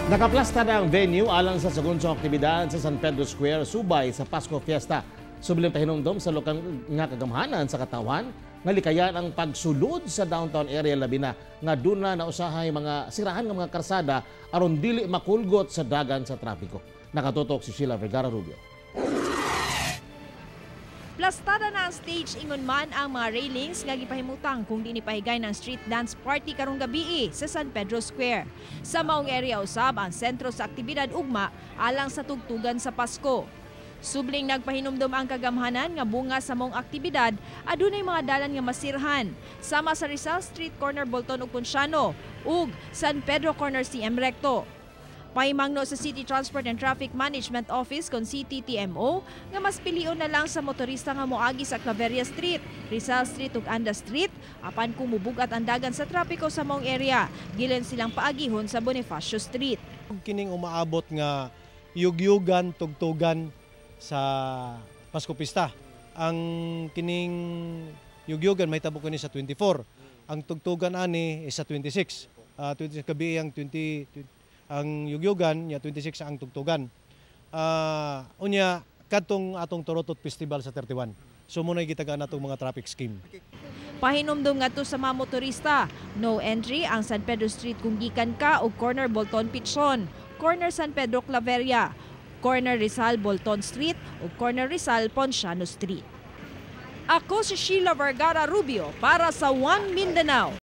Nakaplasta na ang venue alang sa segunsong aktibidad sa San Pedro Square, Subay sa Pasko Fiesta. Subling pahinumdom sa lokal nga kagamhanan sa katawan, nga likayan ang pagsulod sa downtown area labi na nga duna na usahay mga sirahan ng mga karsada aron dili makulgot sa dagan sa trapiko. Nakatutok si Sheila Vergara Rubio. Plastada na ang stage ingon man ang mga railings nga gipahimutang kung di ni pahigay ng street dance party karong gabi sa San Pedro Square. Sa maong area usab ang sentro sa aktibidad ugma alang sa tugtugan sa Pasko. Subling nagpahinumdom ang kagamhanan nga bunga sa maong aktibidad, adunay mga dalan nga masirhan sama sa Rizal Street Corner Bolton ug Ponciano ug San Pedro Corner CM Recto. Pahimangno sa City Transport and Traffic Management Office kon CTTMO nga mas pilion na lang sa motorista nga moagi sa Claveria Street, Rizal Street ug Anda Street apan kung mubugat ang dagan sa trapiko sa maong area, gilen silang paagihon sa Bonifacio Street. Kining umaabot nga yugyugan, tugtugan sa Pasko Pista. Ang kining yugyugan may tabo kini sa 24. Ang tugtugan ani is sa 26. 26 gabi ang 20 ang yugyugan nya 26 ang tugtugan. Unya kadtong atong Torotot Festival sa 31. So muna gitagaan natong mga traffic scheme. Pahinumdum ngadto sa mga motorista, no entry ang San Pedro Street kung gikan ka og corner Bolton Pichon, corner San Pedro Claveria, corner Rizal Bolton Street ug corner Rizal Ponciano Street. Ako si Sheila Vergara Rubio para sa One Mindanao.